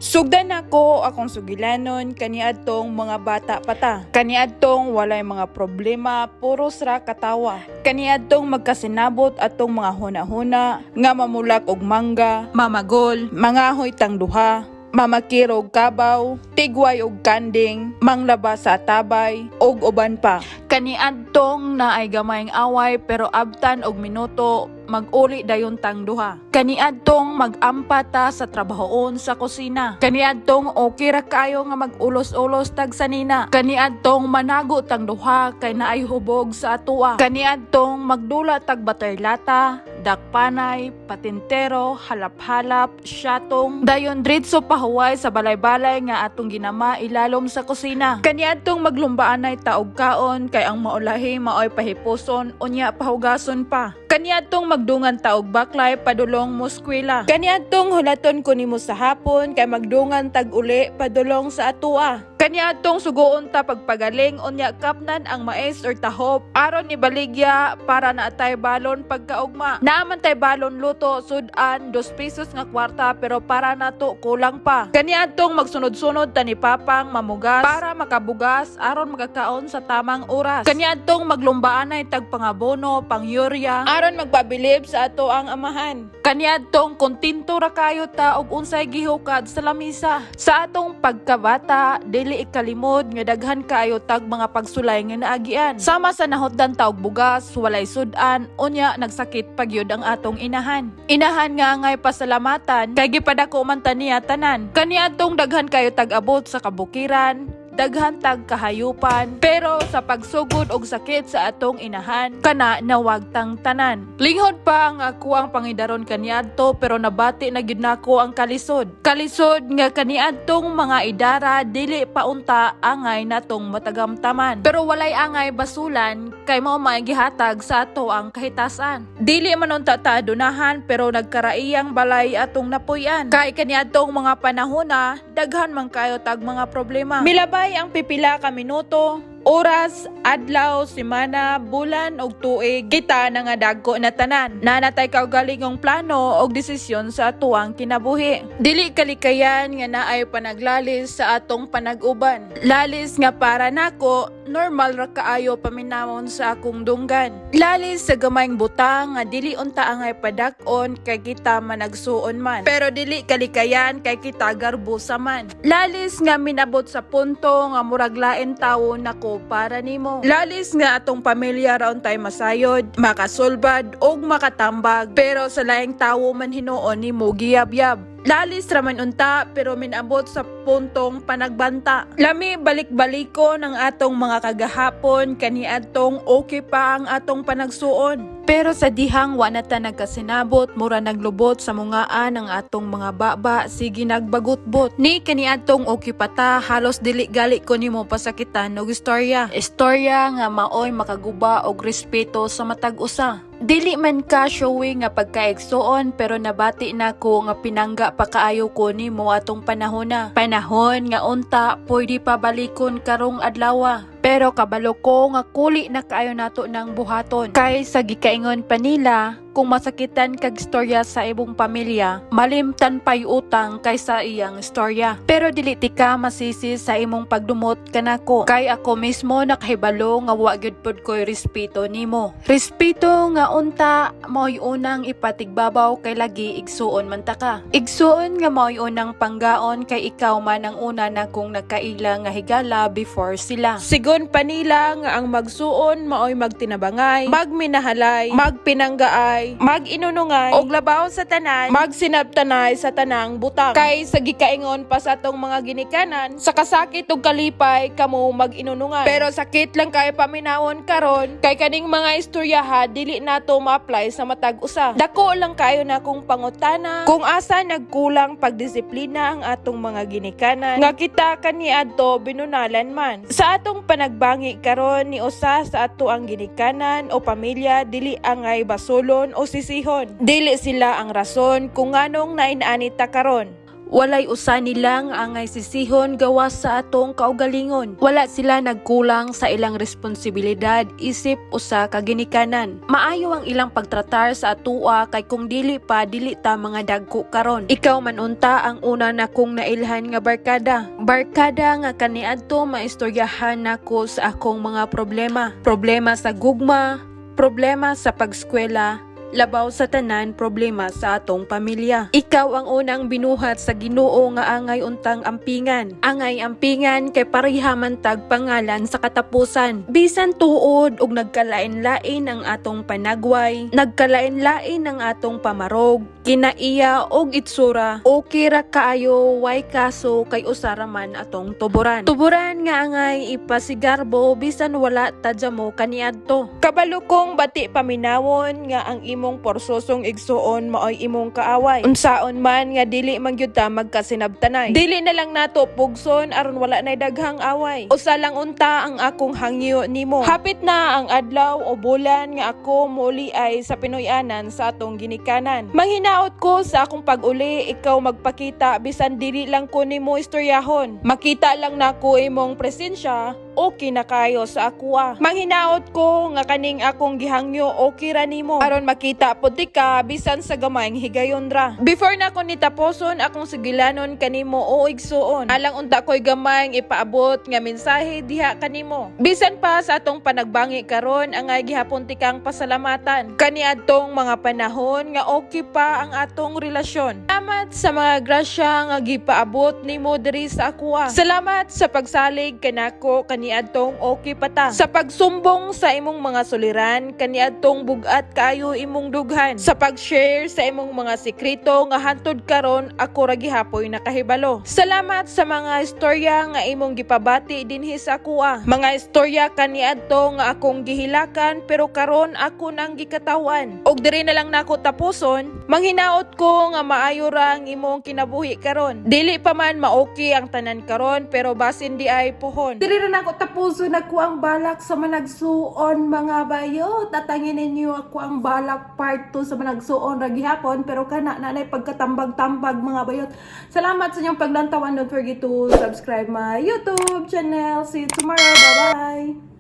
Sugdan ako akong sugilanon kaniadtong mga bata pata. Kaniadtong walay mga problema, puros ra katawa. Kaniadtong magkasinabot atong mga huna-huna nga mamulak og mangga, mamagol, mangahoy tang duha, mamakir og kabaw, tigway og kanding, manglaba sa tabay, og uban pa. Kaniadtong na ay gamayng away pero abtan og minuto mag-uli dayon tang duha. Kaniadtong mag-ampata sa trabahoon sa kusina. Kaniadtong okay ra kayo nga mag-ulos-ulos tag sanina. Kaniadtong manago tang duha kay naay hubog sa atua. Kaniadtong magdula tag baterlata, dakpanay, patintero, halap-halap, syatong, dayon dritso pahuway sa balay-balay nga atong ginama ilalom sa kusina. Kaniadtong maglumbaanay taog kaon kay ang maulahi maoy pahipuson unya pahugason pa. Kaniadtong magdungan taog baklay padulong mo eskwela. Kaniadtong hulaton ko nimo sa hapon kay magdungan tag uli padulong sa atua. Kaniadtong sugoon ta pagpagaling unya kapnan ang mais or tahop aron ni baligya para naatay balon pagkaugma. Naaman tay balon luto sudan 2 pesos nga kwarta pero para nato kulang pa. Kaniadtong magsunod-sunod ta ni papang mamugas para makabugas aron makakaon sa tamang oras. Kaniadtong maglumbaanay tag pangabono, pangyurya aron magpabilib sa ato ang amahan. Kaniadtong kontento ra kayo ta og unsay gihukad sa lamisa. Sa atong pagkabata dili ikalimod nga daghan kayo tag mga pagsulay nga naagian. Sama sa nahotdan ta og bugas, walay sudan, unya nagsakit pagyud ang atong inahan. Inahan nga angay pasalamatan kay gipadako man ta niya tanan. Kaniadtong daghan kayo tag abot sa kabukiran, daghan tag kahayupan pero sa pagsugod og sakit sa atong inahan kana nawag tang tanan. Linghod pa ang ako ang pangidaron kaniadto pero nabati na gyud nako ang kalisod. Kalisod nga kaniadtong mga idara dili paunta angay natong matagamtaman. Pero walay angay basulan kay mao gihatag sa ato ang kahitasan. Dili man unta ta adunahan pero nagkaraiyang balay atong napuy-an. Kay kaniadtong mga panahona daghan man kayo tag mga problema. Milabay ang pipila ka minuto, oras, adlaw, semana, bulan og tuig kita na nga dagko na tanan. Nanatay kaugalingong plano og desisyon sa atuang kinabuhi. Dili kalikayan nga naay panaglalis sa atong panag-uban. Lalis nga para nako normal ra kaayo paminamon sa akong dunggan. Lalis sa gamayng butang nga dili unta angay padak-on kay kita managsuon man. Pero dili kalikayan kay kita garbusa man. Lalis nga minabot sa punto nga murag lain tawo nako para nimo. Lalis nga atong pamilya raon tay masayod, makasulbad og makatambag pero sa laing tawo man hinuon nimo giyab-yab. Lalis raman unta pero minabot sa puntong panagbanta. Lami balik-baliko ng atong mga kagahapon kaniadtong okay pa ang atong panagsuon. Pero sa dihang wa na ta nagkasinabot mura naglubot sa mungaan ang atong mga baba sige nagbagot-bot. Ni kaniadtong okay pa ta halos dili gali ko nimo pasakitan og istorya. Istorya nga maoy makaguba og respeto sa matag usa. Dili man ka showing nga pagkaigsuon pero nabati nako nga pinangga pa kaayo ko nimo atong panahona. Panahon nga unta pwede pa balikon karong adlaw. Pero kabalo ko nga kuli na kaayo nato ng buhaton. Kay sa gikaingon pa nila, kung masakitan kag istorya sa ibong pamilya, malimtan pa'y utang kaysa iyang istorya. Pero dili ti ka masisi sa imong pagdumot kanako. Kay ako mismo nakahibalo nga wa gyud pod ko'y respeto nimo. Respeto nga unta mao'y unang ipatigbabaw kay lagi igsuon man ta ka. Igsuon nga mao'y unang panggaon kay ikaw man ang una na kung nagkaila nga higala before sila. Sigon pa nila nga ang magsuon mao'y magtinabangay, magminahalay, magpinanggaay, mag-inunungay, og labaw sa tanan, magsinabtanay sa tanang butang. Kay sa gikaingon pa sa atong mga ginikanan, sa kasakit ug kalipay kamo mag-inunungay. Pero sakit lang kay paminawon karon kay kaning mga istoryaha dili nato ma-apply sa matag usa. Dako lang kayo na kung pangutana kung asa nagkulang pagdisiplina ang atong mga ginikanan nga kita kaniadto binunalan man. Sa atong panagbangi karon ni usa sa ato ang ginikanan o pamilya dili angay basulon o sisihon. Dili sila ang rason kung nganong nainani ta karon. Walay usa nilang angay sisihon gawas sa atong kaugalingon. Wala sila nagkulang sa ilang responsibilidad isip usa ka ginikanan. Maayo ang ilang pagtratar sa atua kay kung dili pa dili ta mga dagko karon. Ikaw man unta ang una na kong nailhan nga barkada. Barkada nga kaniadto maistoryahan nako sa akong mga problema. Problema sa gugma, problema sa pagskwela, labaw sa tanan problema sa atong pamilya. Ikaw ang unang binuhat sa Ginoo nga angay untang ampingan. Angay ampingan kay pareha man tag pangalan sa katapusan. Bisan tuod og nagkalain-lain ang atong panagway, nagkalain-lain ang atong pamarog, kinaiya og itsura, okay ra kaayo way kaso kay usara man atong tuburan. Tuburan nga angay ipasigarbo bisan wala tadya mo kaniadto. Kabalo kong bati paminawon nga ang imong porsosong igsuon maoy imong kaaway. Unsaon man nga dili man gyud ta magkasinabtanay. Dili na lang nato pugson aron wala nay daghang away. Usa lang unta ang akong hangyo nimo. Hapit na ang adlaw o bulan nga ako muli ay sa Pinoyanan sa atong ginikanan. Manghinaot ko sa akong pag-uli ikaw magpakita bisan dili lang ko nimo istoryahon. Makita lang nako imong presensya okay na kayo sa akwa. Manghinaot ko nga kaning akong gihangyo okay ra nimo aron makita pud ka bisan sa gamayng higayon ra. Before na ko nitaposon akong sigilanon kanimo o igsuon. Alang unta ko'y gamayng ipaabot nga mensahe diha kanimo. Bisan pa sa atong panagbangi karon angay gihapon tikang pasalamatan. Kaniadtong mga panahon nga okay pa ang atong relasyon. Salamat sa mga grasya nga gipaabot nimo diri sa akwa. Salamat sa pagsalig kanako kaniadtong okay pa ta. Sa pagsumbong sa imong mga suliran kaniadtong bugat kayo imong dughan. Sa pag-share sa imong mga sekreto nga hantod karon ako ra gihapoy nakahibalo. Salamat sa mga istorya nga imong gipabati dinhi sa akua. Mga istorya kaniadto nga akong gihilakan pero karon ako nang gikatawan. Og diri na lang nako tapuson, manghinaot ko nga maayo ra ang imong kinabuhi karon. Dili pa man maoki ang tanan karon pero basin di ay puhon. Diri ra nako tapuson ako ang balak sa managsuon mga bayot. Tatangin ninyo ako ang balak part 2 sa managsuon ra gihapon pero kana nanay pagkatambag-tambag mga bayot. Salamat sa inyong paglantawan. Don't forget to subscribe my YouTube channel. See you tomorrow. Bye bye.